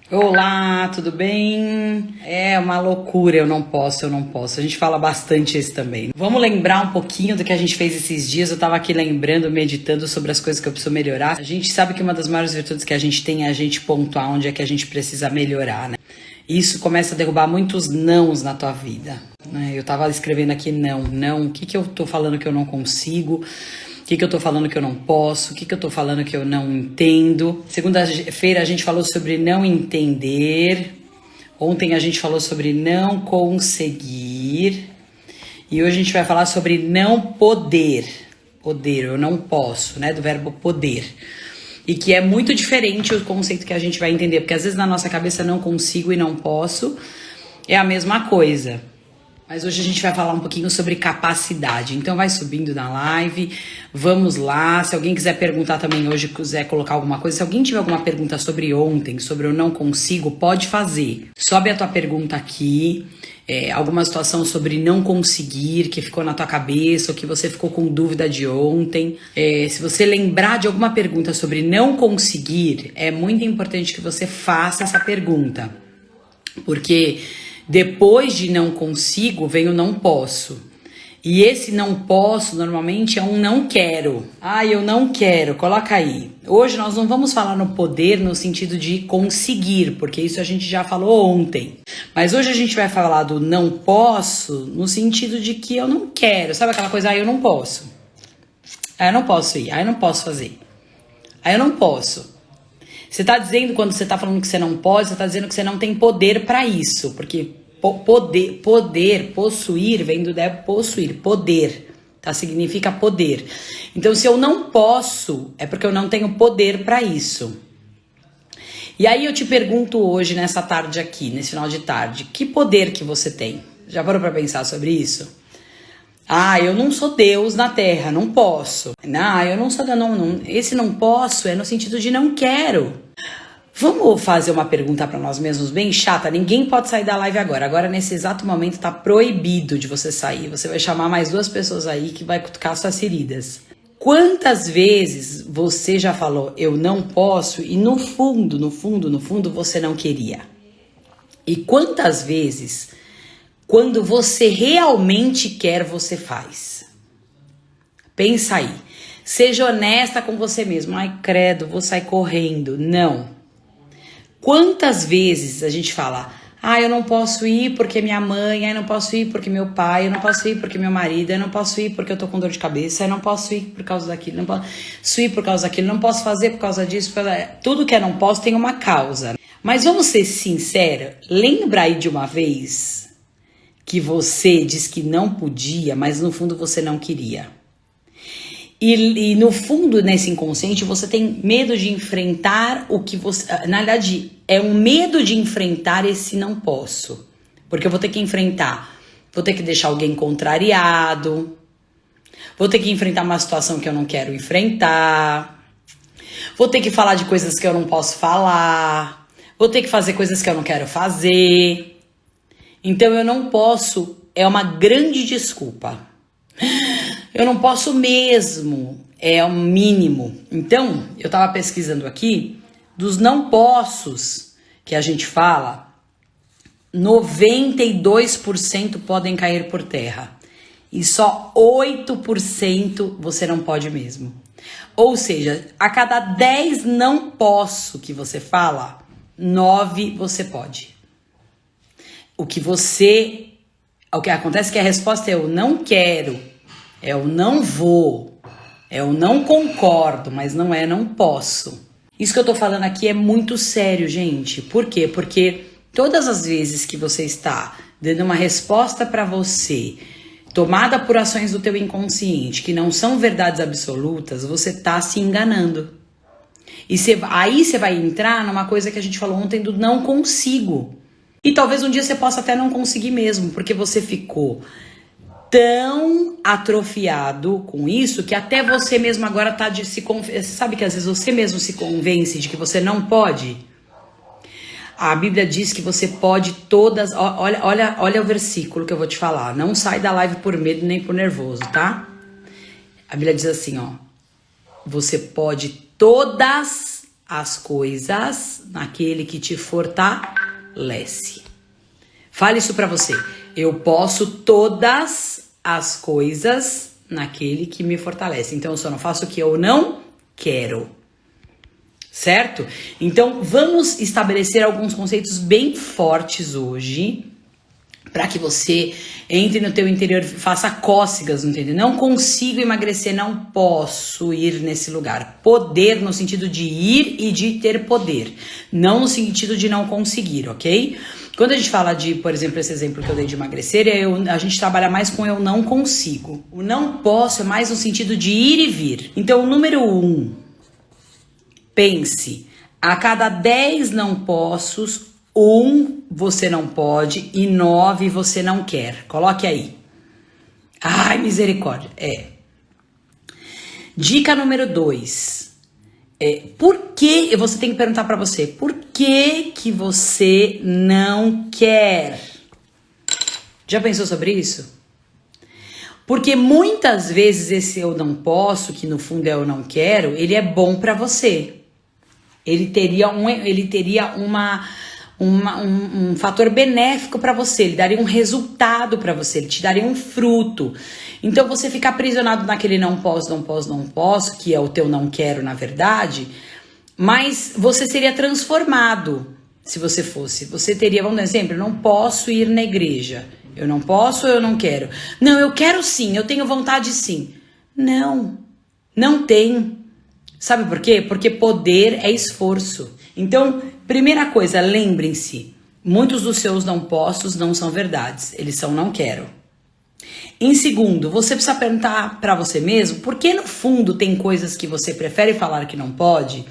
Olá, tudo bem? É uma loucura, eu não posso. A gente fala bastante isso também. Vamos lembrar um pouquinho do que a gente fez esses dias. Eu tava aqui lembrando, meditando sobre as coisas que eu preciso melhorar. A gente sabe que uma das maiores virtudes que a gente tem é a gente pontuar onde é que a gente precisa melhorar, né? Isso começa a derrubar muitos nãos na tua vida, né? Eu tava escrevendo aqui não. O que eu tô falando que eu não consigo? O que eu tô falando que eu não posso? O que eu tô falando que eu não entendo? Segunda-feira a gente falou sobre não entender. Ontem a gente falou sobre não conseguir. E hoje a gente vai falar sobre não poder. Poder, eu não posso, né? Do verbo poder. E que é muito diferente o conceito que a gente vai entender. Porque às vezes na nossa cabeça não consigo e não posso é a mesma coisa. Mas hoje a gente vai falar um pouquinho sobre capacidade. Então vai subindo na live, vamos lá. Se alguém quiser perguntar também hoje, quiser colocar alguma coisa, se alguém tiver alguma pergunta sobre ontem, sobre eu não consigo, pode fazer. Sobe a tua pergunta aqui, alguma situação sobre não conseguir, que ficou na tua cabeça, ou que você ficou com dúvida de ontem. Se você lembrar de alguma pergunta sobre não conseguir, é muito importante que você faça essa pergunta. Porque depois de não consigo, vem o não posso. E esse não posso, normalmente, é um não quero. Ah, eu não quero, coloca aí. Hoje nós não vamos falar no poder no sentido de conseguir, porque isso a gente já falou ontem. Mas hoje a gente vai falar do não posso no sentido de que eu não quero. Sabe aquela coisa, eu não posso. Eu não posso ir, eu não posso fazer. Eu não posso. Você tá dizendo, quando você tá falando que você não pode, você tá dizendo que você não tem poder pra isso. Porque poder, possuir, vem do verbo possuir, poder, tá? Significa poder. Então, se eu não posso, é porque eu não tenho poder pra isso. E aí eu te pergunto hoje, nessa tarde aqui, nesse final de tarde, que poder que você tem? Já parou pra pensar sobre isso? Ah, eu não sou Deus na Terra, não posso. Não, eu não sou Deus, não. Esse não posso é no sentido de não quero. Vamos fazer uma pergunta para nós mesmos bem chata? Ninguém pode sair da live agora. Agora, nesse exato momento, tá proibido de você sair. Você vai chamar mais 2 pessoas aí que vai cutucar suas feridas. Quantas vezes você já falou eu não posso e no fundo, você não queria? E quantas vezes, quando você realmente quer, você faz? Pensa aí. Seja honesta com você mesmo. Ai, credo, vou sair correndo. Não. Quantas vezes a gente fala, eu não posso ir porque minha mãe, eu não posso ir porque meu pai, eu não posso ir porque meu marido, eu não posso ir porque eu tô com dor de cabeça, eu não posso ir por causa daquilo, não posso ir por causa daquilo, não posso fazer por causa disso, tudo que eu não posso tem uma causa. Mas vamos ser sinceros, lembra aí de uma vez que você disse que não podia, mas no fundo você não queria. E no fundo, nesse inconsciente, você tem medo de enfrentar o que você... Na verdade, é um medo de enfrentar esse não posso. Porque eu vou ter que enfrentar. Vou ter que deixar alguém contrariado. Vou ter que enfrentar uma situação que eu não quero enfrentar. Vou ter que falar de coisas que eu não posso falar. Vou ter que fazer coisas que eu não quero fazer. Então, eu não posso. É uma grande desculpa. Eu não posso mesmo, é o mínimo. Então, eu tava pesquisando aqui, dos não possos que a gente fala, 92% podem cair por terra. E só 8% você não pode mesmo. Ou seja, a cada 10 não posso que você fala, 9 você pode. O que acontece é que a resposta é eu não quero. É eu não vou, é eu não concordo, mas não é não posso. Isso que eu tô falando aqui é muito sério, gente. Por quê? Porque todas as vezes que você está dando uma resposta pra você, tomada por ações do teu inconsciente, que não são verdades absolutas, você tá se enganando. E aí você vai entrar numa coisa que a gente falou ontem do não consigo. E talvez um dia você possa até não conseguir mesmo, porque você ficou tão atrofiado com isso que até você mesmo agora tá de se convencer. Sabe que às vezes você mesmo se convence de que você não pode? A Bíblia diz que você pode todas... Olha o versículo que eu vou te falar. Não sai da live por medo nem por nervoso, tá? A Bíblia diz assim, ó. Você pode todas as coisas naquele que te fortalece. Fale isso pra você. Eu posso todas as coisas naquele que me fortalece. Então eu só não faço o que eu não quero. Certo? Então vamos estabelecer alguns conceitos bem fortes hoje, para que você entre no teu interior, faça cócegas, entendeu? Não consigo emagrecer, não posso ir nesse lugar. Poder no sentido de ir e de ter poder, não no sentido de não conseguir, ok? Quando a gente fala de, por exemplo, esse exemplo que eu dei de emagrecer, a gente trabalha mais com eu não consigo. O não posso é mais no sentido de ir e vir. Então, o número 1, pense, a cada 10 não possos, 1 você não pode e 9 você não quer. Coloque aí. Ai, misericórdia. Dica número 2. Por que, você tem que perguntar pra você, por que que você não quer? Já pensou sobre isso? Porque muitas vezes esse eu não posso, que no fundo é eu não quero, ele é bom pra você. Ele teria um fator benéfico para você, ele daria um resultado para você, ele te daria um fruto. Então você fica aprisionado naquele não posso, não posso, não posso, que é o teu não quero na verdade, mas você seria transformado se você fosse. Você teria, vamos dar um exemplo, eu não posso ir na igreja, eu não posso ou eu não quero. Não, eu quero sim, eu tenho vontade sim. Não tem. Sabe por quê? Porque poder é esforço. Então, primeira coisa, lembrem-se, muitos dos seus não possos não são verdades, eles são não quero. Em segundo, você precisa perguntar pra você mesmo, por que no fundo tem coisas que você prefere falar que não pode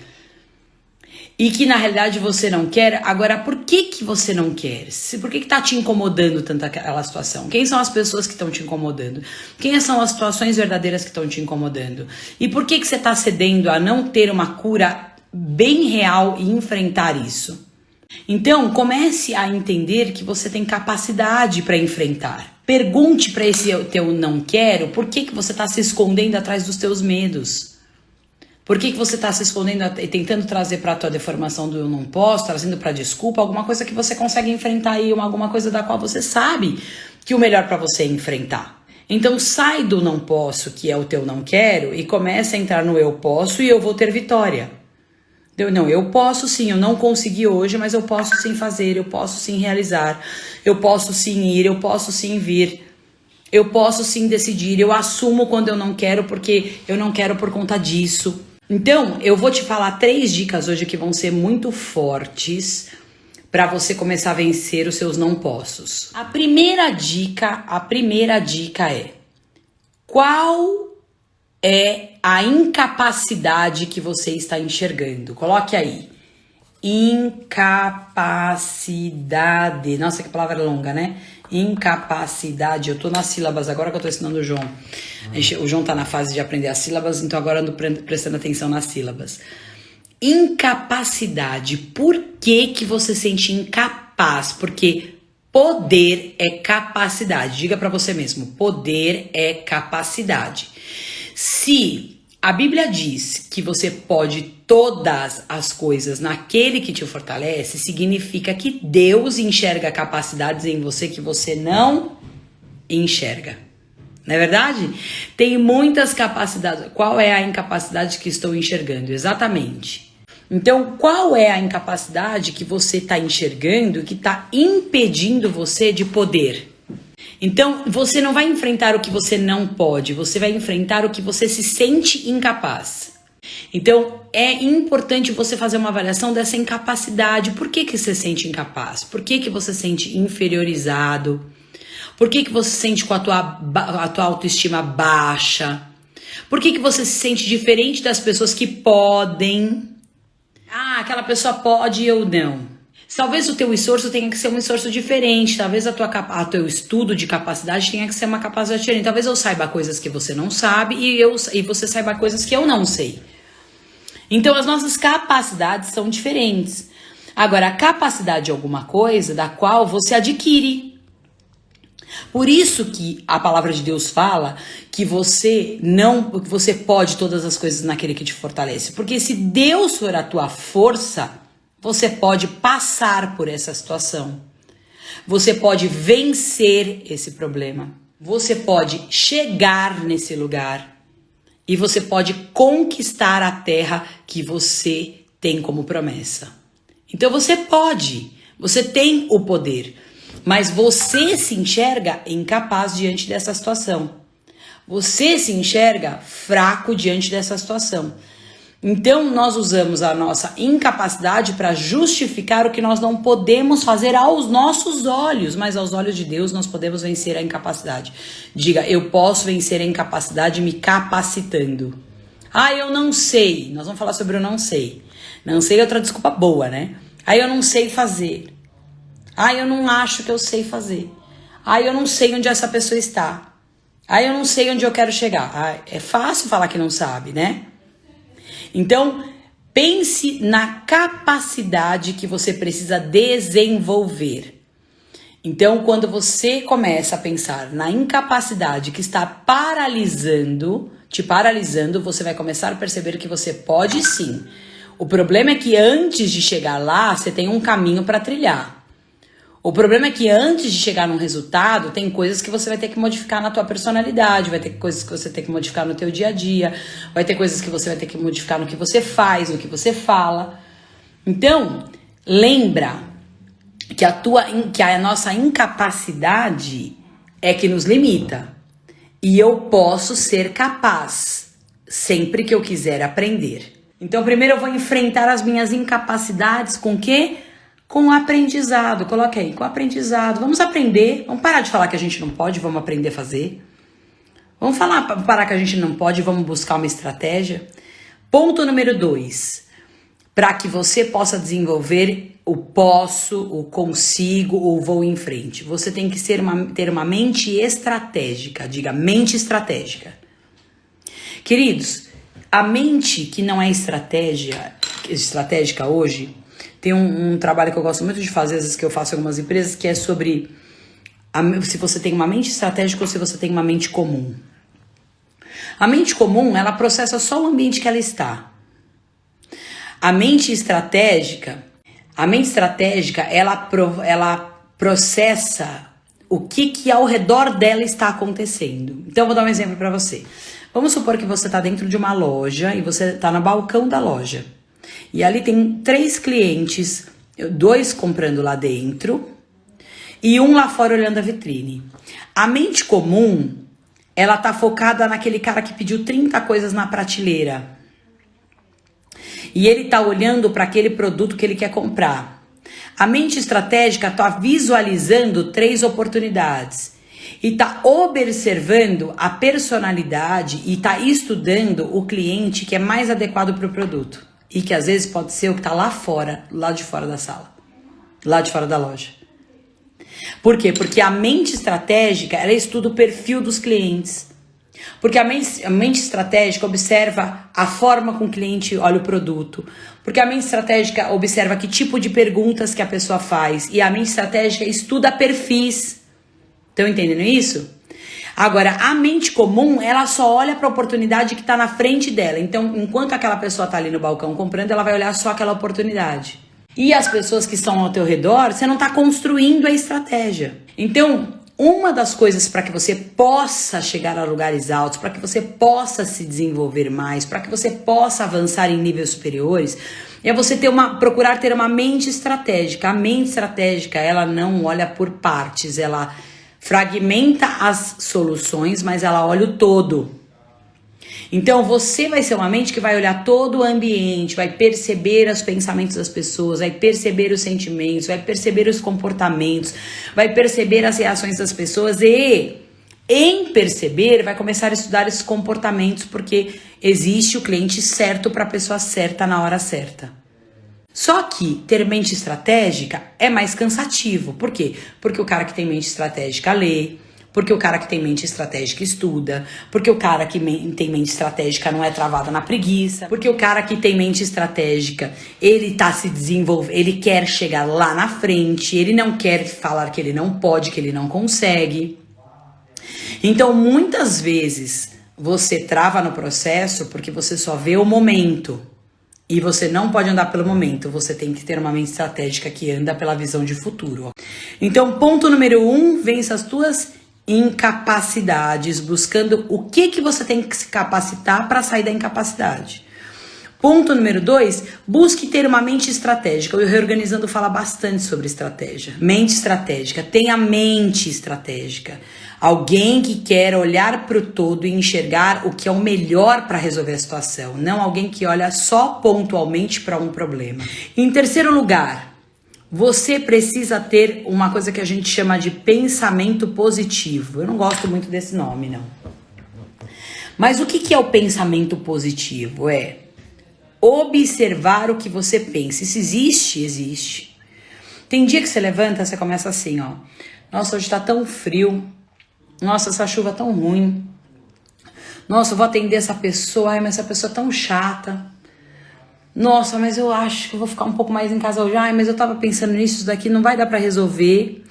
e que na realidade você não quer? Agora, por que você não quer? Por que tá te incomodando tanto aquela situação? Quem são as pessoas que estão te incomodando? Quem são as situações verdadeiras que estão te incomodando? E por que você tá cedendo a não ter uma cura bem real e enfrentar isso? Então, comece a entender que você tem capacidade para enfrentar. Pergunte para esse teu não quero, por que você tá se escondendo atrás dos teus medos? Por que você está se escondendo e tentando trazer para a tua deformação do eu não posso, trazendo para desculpa, alguma coisa que você consegue enfrentar aí, alguma coisa da qual você sabe que o melhor para você é enfrentar. Então sai do não posso, que é o teu não quero, e comece a entrar no eu posso e eu vou ter vitória. Não, eu posso sim, eu não consegui hoje, mas eu posso sim fazer, eu posso sim realizar, eu posso sim ir, eu posso sim vir. Eu posso sim decidir, eu assumo quando eu não quero, porque eu não quero por conta disso. Então, eu vou te falar 3 dicas hoje que vão ser muito fortes para você começar a vencer os seus não possos. A primeira dica é: qual é a incapacidade que você está enxergando? Coloque aí. Incapacidade. Nossa, que palavra longa, né? Incapacidade. Eu tô nas sílabas agora que eu tô ensinando o João. O João tá na fase de aprender as sílabas, então agora eu ando prestando atenção nas sílabas. Incapacidade. Por que você sente incapaz? Porque poder é capacidade. Diga pra você mesmo, poder é capacidade. Se a Bíblia diz que você pode todas as coisas naquele que te fortalece, significa que Deus enxerga capacidades em você que você não enxerga. Não é verdade? Tem muitas capacidades. Qual é a incapacidade que estou enxergando? Exatamente. Então, qual é a incapacidade que você está enxergando que está impedindo você de poder? Então, você não vai enfrentar o que você não pode, você vai enfrentar o que você se sente incapaz. Então, é importante você fazer uma avaliação dessa incapacidade. Por que você se sente incapaz? Por que você se sente inferiorizado? Por que você se sente com a tua autoestima baixa? Por que você se sente diferente das pessoas que podem? Ah, aquela pessoa pode e eu não. Talvez o teu esforço tenha que ser um esforço diferente, talvez a teu estudo de capacidade tenha que ser uma capacidade diferente. Talvez eu saiba coisas que você não sabe e você saiba coisas que eu não sei. Então as nossas capacidades são diferentes. Agora, a capacidade de alguma coisa da qual você adquire. Por isso que a palavra de Deus fala que você pode todas as coisas naquele que te fortalece. Porque se Deus for a tua força, você pode passar por essa situação. Você pode vencer esse problema. Você pode chegar nesse lugar. E você pode conquistar a terra que você tem como promessa. Então você pode. Você tem o poder. Mas você se enxerga incapaz diante dessa situação. Você se enxerga fraco diante dessa situação. Então nós usamos a nossa incapacidade para justificar o que nós não podemos fazer aos nossos olhos, mas aos olhos de Deus nós podemos vencer a incapacidade. Diga, eu posso vencer a incapacidade me capacitando. Ah, eu não sei. Nós vamos falar sobre o não sei. Não sei é outra desculpa boa, né? Ah, eu não sei fazer. Ah, eu não acho que eu sei fazer. Ah, eu não sei onde essa pessoa está. Ah, eu não sei onde eu quero chegar. Ah, é fácil falar que não sabe, né? Então, pense na capacidade que você precisa desenvolver. Então, quando você começa a pensar na incapacidade que está te paralisando, você vai começar a perceber que você pode sim. O problema é que antes de chegar lá, você tem um caminho para trilhar. O problema é que antes de chegar num resultado, tem coisas que você vai ter que modificar na tua personalidade, vai ter coisas que você tem que modificar no teu dia a dia, vai ter coisas que você vai ter que modificar no que você faz, no que você fala. Então, lembra que a nossa incapacidade é que nos limita. E eu posso ser capaz, sempre que eu quiser aprender. Então, primeiro eu vou enfrentar as minhas incapacidades com o quê? Com o aprendizado. Coloque aí, com o aprendizado. Vamos aprender. Vamos parar de falar que a gente não pode, vamos aprender a fazer. Vamos parar que a gente não pode, vamos buscar uma estratégia. Ponto número 2. Para que você possa desenvolver o posso, o consigo, o vou em frente. Você tem que ter uma mente estratégica. Diga, mente estratégica. Queridos, a mente que não é estratégica hoje... Tem um trabalho que eu gosto muito de fazer, às vezes que eu faço em algumas empresas, que é sobre se você tem uma mente estratégica ou se você tem uma mente comum. A mente comum, ela processa só o ambiente que ela está. A mente estratégica, ela processa o que ao redor dela está acontecendo. Então, eu vou dar um exemplo para você. Vamos supor que você está dentro de uma loja e você está no balcão da loja. E ali tem 3 clientes, 2 comprando lá dentro e 1 lá fora olhando a vitrine. A mente comum, ela tá focada naquele cara que pediu 30 coisas na prateleira. E ele tá olhando para aquele produto que ele quer comprar. A mente estratégica tá visualizando 3 oportunidades. E tá observando a personalidade e tá estudando o cliente que é mais adequado para o produto. E que às vezes pode ser o que tá lá fora, lá de fora da sala, lá de fora da loja. Por quê? Porque a mente estratégica, ela estuda o perfil dos clientes. Porque a mente estratégica observa a forma com que o cliente olha o produto. Porque a mente estratégica observa que tipo de perguntas que a pessoa faz. E a mente estratégica estuda perfis. Estão entendendo isso? Agora, a mente comum, ela só olha para a oportunidade que está na frente dela. Então, enquanto aquela pessoa está ali no balcão comprando, ela vai olhar só aquela oportunidade. E as pessoas que estão ao teu redor, você não está construindo a estratégia. Então, uma das coisas para que você possa chegar a lugares altos, para que você possa se desenvolver mais, para que você possa avançar em níveis superiores, é você procurar ter uma mente estratégica. A mente estratégica, ela não olha por partes, ela fragmenta as soluções, mas ela olha o todo. Então você vai ser uma mente que vai olhar todo o ambiente, vai perceber os pensamentos das pessoas, vai perceber os sentimentos, vai perceber os comportamentos, vai perceber as reações das pessoas e, em perceber, vai começar a estudar esses comportamentos, porque existe o cliente certo para a pessoa certa na hora certa. Só que ter mente estratégica é mais cansativo. Por quê? Porque o cara que tem mente estratégica lê, porque o cara que tem mente estratégica estuda, porque o cara que tem mente estratégica não é travado na preguiça, porque o cara que tem mente estratégica, ele tá se desenvolvendo, ele quer chegar lá na frente, ele não quer falar que ele não pode, que ele não consegue. Então, muitas vezes, você trava no processo porque você só vê o momento. E você não pode andar pelo momento, você tem que ter uma mente estratégica que anda pela visão de futuro. Então, ponto número 1, vença as tuas incapacidades, buscando o que você tem que se capacitar para sair da incapacidade. Ponto número 2, busque ter uma mente estratégica. O Reorganizando fala bastante sobre estratégia. Mente estratégica, tenha mente estratégica. Alguém que quer olhar para o todo e enxergar o que é o melhor para resolver a situação. Não alguém que olha só pontualmente para um problema. Em terceiro lugar, você precisa ter uma coisa que a gente chama de pensamento positivo. Eu não gosto muito desse nome, não. Mas o que é o pensamento positivo? É observar o que você pensa. Isso existe? Existe. Tem dia que você levanta, você começa assim, ó. Nossa, hoje tá tão frio. Nossa, essa chuva tão ruim. Nossa, eu vou atender essa pessoa. Ai, mas essa pessoa é tão chata. Nossa, mas eu acho que eu vou ficar um pouco mais em casa hoje. Ai, mas eu tava pensando nisso, isso daqui não vai dar pra resolver.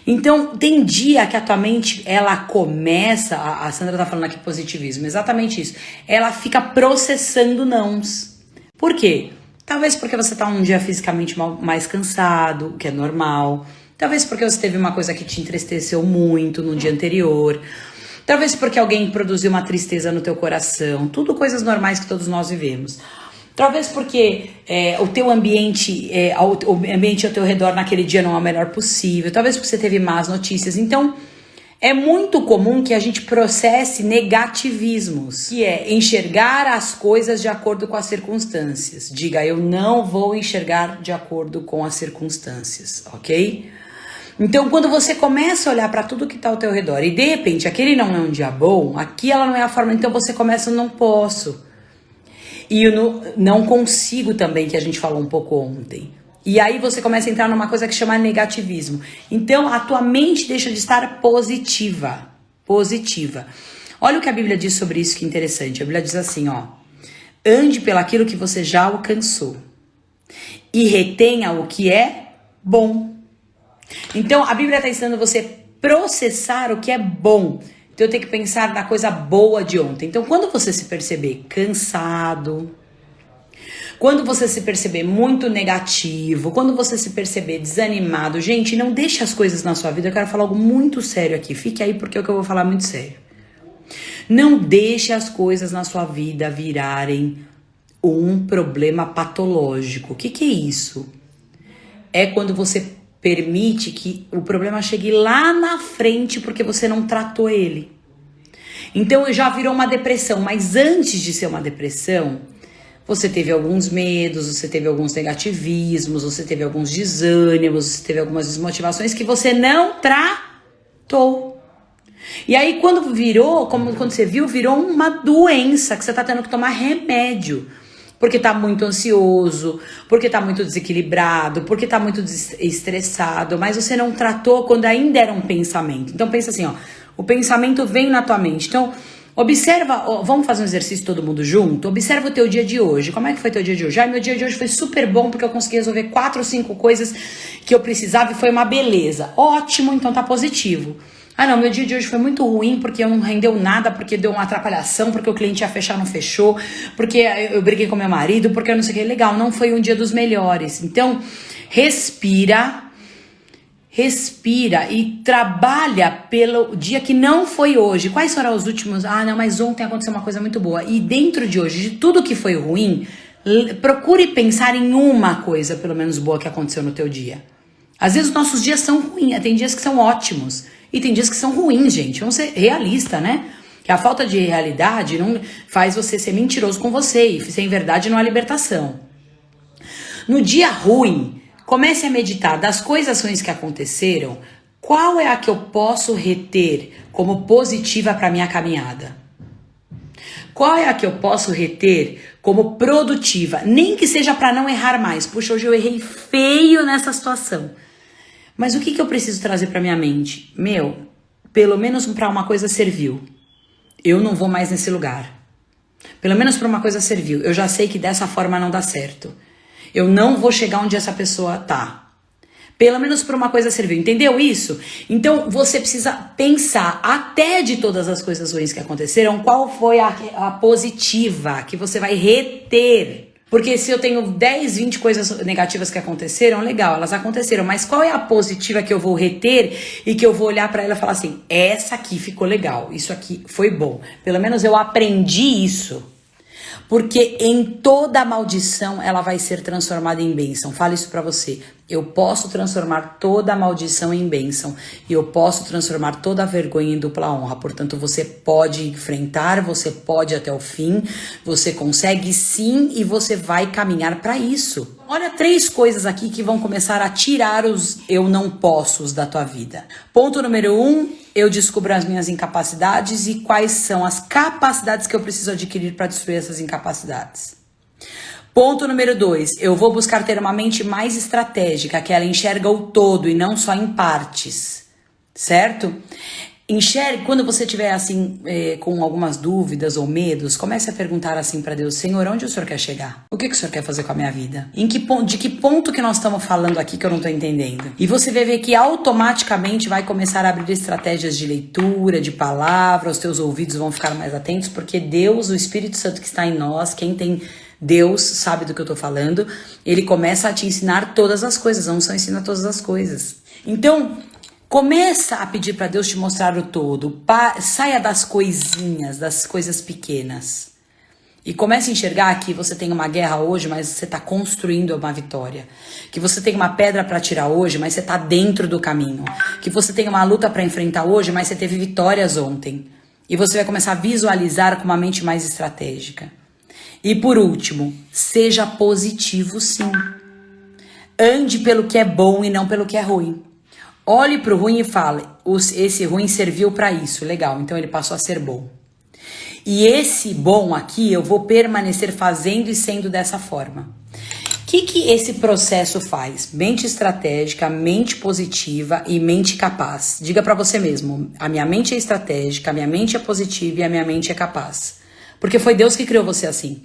Então, tem dia que a tua mente, ela começa... A Sandra tá falando aqui positivismo, exatamente isso. Ela fica processando nãos. Por quê? Talvez porque você tá um dia fisicamente mais cansado, o que é normal. Talvez porque você teve uma coisa que te entristeceu muito no dia anterior. Talvez porque alguém produziu uma tristeza no teu coração. Tudo coisas normais que todos nós vivemos. Talvez porque o teu ambiente, o ambiente ao teu redor naquele dia não é o melhor possível. Talvez porque você teve más notícias. Então, é muito comum que a gente processe negativismos, que é enxergar as coisas de acordo com as circunstâncias. Diga, eu não vou enxergar de acordo com as circunstâncias, ok? Então, quando você começa a olhar para tudo que está ao teu redor e de repente aquele não é um dia bom, aquela não é a forma, então você começa não posso. E eu não consigo também, que a gente falou um pouco ontem. E aí você começa a entrar numa coisa que chama negativismo. Então, a tua mente deixa de estar positiva. Positiva. Olha o que a Bíblia diz sobre isso, que interessante. A Bíblia diz assim, ó. Ande pelaquilo que você já alcançou. E retenha o que é bom. Então, a Bíblia está ensinando você processar o que é bom. Então, eu tenho que pensar na coisa boa de ontem. Então, quando você se perceber cansado, quando você se perceber muito negativo, quando você se perceber desanimado, gente, não deixe as coisas na sua vida. Eu quero falar algo muito sério aqui. Fique aí porque é o que eu vou falar muito sério. Não deixe as coisas na sua vida virarem um problema patológico. O que é isso? É quando você permite que o problema chegue lá na frente porque você não tratou ele. Então já virou uma depressão, mas antes de ser uma depressão, você teve alguns medos, você teve alguns negativismos, você teve alguns desânimos, você teve algumas desmotivações que você não tratou. E aí quando virou, quando você viu, virou uma doença que você tá tendo que tomar remédio. Porque tá muito ansioso, porque tá muito desequilibrado, porque tá muito estressado, mas você não tratou quando ainda era um pensamento. Então pensa assim, ó, o pensamento vem na tua mente. Então observa, ó, vamos fazer um exercício todo mundo junto? Observa o teu dia de hoje. Como é que foi teu dia de hoje? Meu dia de hoje foi super bom porque eu consegui resolver 4 ou 5 coisas que eu precisava e foi uma beleza. Ótimo, então tá positivo. Não, meu dia de hoje foi muito ruim porque eu não rendeu nada, porque deu uma atrapalhação, porque o cliente ia fechar, não fechou, porque eu briguei com meu marido, porque eu não sei o que. Legal, não foi um dia dos melhores. Então, respira e trabalha pelo dia que não foi hoje. Quais foram os últimos? Não, mas ontem aconteceu uma coisa muito boa. E dentro de hoje, de tudo que foi ruim, procure pensar em uma coisa, pelo menos boa, que aconteceu no teu dia. Às vezes os nossos dias são ruins, tem dias que são ótimos. E tem dias que são ruins, gente. Vamos ser realista, né? Que a falta de realidade não faz você ser mentiroso com você. E sem verdade não há libertação. No dia ruim, comece a meditar das coisas ruins que aconteceram. Qual é a que eu posso reter como positiva para minha caminhada? Qual é a que eu posso reter como produtiva? Nem que seja para não errar mais. Puxa, hoje eu errei feio nessa situação. Mas o que eu preciso trazer para minha mente? Pelo menos para uma coisa serviu. Eu não vou mais nesse lugar. Pelo menos para uma coisa serviu. Eu já sei que dessa forma não dá certo. Eu não vou chegar onde essa pessoa tá. Pelo menos para uma coisa serviu, entendeu isso? Então você precisa pensar, até de todas as coisas ruins que aconteceram, qual foi a positiva que você vai reter. Porque se eu tenho 10, 20 coisas negativas que aconteceram, legal, elas aconteceram, mas qual é a positiva que eu vou reter e que eu vou olhar pra ela e falar assim, essa aqui ficou legal, isso aqui foi bom, pelo menos eu aprendi isso. Porque em toda maldição ela vai ser transformada em bênção. Fala isso pra você. Eu posso transformar toda maldição em bênção. E eu posso transformar toda vergonha em dupla honra. Portanto, você pode enfrentar, você pode ir até o fim. Você consegue sim e você vai caminhar pra isso. Olha 3 coisas aqui que vão começar a tirar os eu não possos da tua vida. Ponto número 1, eu descubro as minhas incapacidades e quais são as capacidades que eu preciso adquirir para destruir essas incapacidades. Ponto número 2, eu vou buscar ter uma mente mais estratégica, que ela enxerga o todo e não só em partes, certo? Enxergue, quando você estiver assim, com algumas dúvidas ou medos, comece a perguntar assim para Deus, Senhor, onde o Senhor quer chegar? O que o Senhor quer fazer com a minha vida? De que ponto que nós estamos falando aqui que eu não estou entendendo? E você vai ver que automaticamente vai começar a abrir estratégias de leitura, de palavra, os teus ouvidos vão ficar mais atentos, porque Deus, o Espírito Santo que está em nós, quem tem Deus sabe do que eu tô falando, ele começa a te ensinar todas as coisas, a unção ensina todas as coisas. Então, começa a pedir para Deus te mostrar o todo, saia das coisinhas, das coisas pequenas. E comece a enxergar que você tem uma guerra hoje, mas você está construindo uma vitória. Que você tem uma pedra para tirar hoje, mas você está dentro do caminho. Que você tem uma luta para enfrentar hoje, mas você teve vitórias ontem. E você vai começar a visualizar com uma mente mais estratégica. E por último, seja positivo sim. Ande pelo que é bom e não pelo que é ruim. Olhe para o ruim e fale, esse ruim serviu para isso, legal, então ele passou a ser bom. E esse bom aqui eu vou permanecer fazendo e sendo dessa forma. O que esse processo faz? Mente estratégica, mente positiva e mente capaz. Diga para você mesmo, a minha mente é estratégica, a minha mente é positiva e a minha mente é capaz. Porque foi Deus que criou você assim.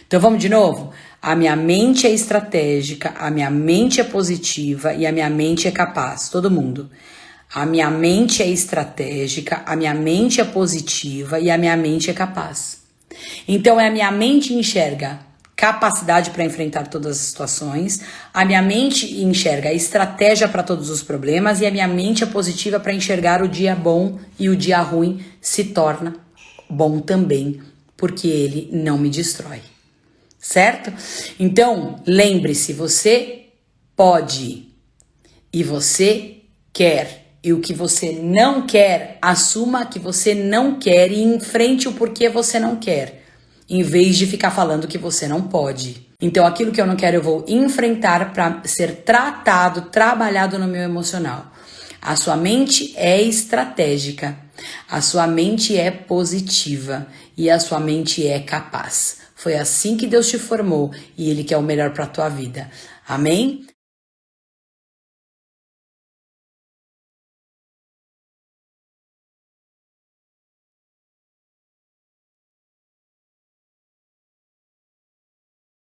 Então vamos de novo? A minha mente é estratégica, a minha mente é positiva e a minha mente é capaz. Todo mundo. A minha mente é estratégica, a minha mente é positiva e a minha mente é capaz. Então a minha mente enxerga capacidade para enfrentar todas as situações, a minha mente enxerga estratégia para todos os problemas e a minha mente é positiva para enxergar o dia bom e o dia ruim se torna bom também, porque ele não me destrói. Certo? Então, lembre-se, você pode e você quer. E o que você não quer, assuma que você não quer e enfrente o porquê você não quer, em vez de ficar falando que você não pode. Então, aquilo que eu não quero, eu vou enfrentar para ser tratado, trabalhado no meu emocional. A sua mente é estratégica, a sua mente é positiva e a sua mente é capaz. Foi assim que Deus te formou e Ele quer o melhor para a tua vida. Amém?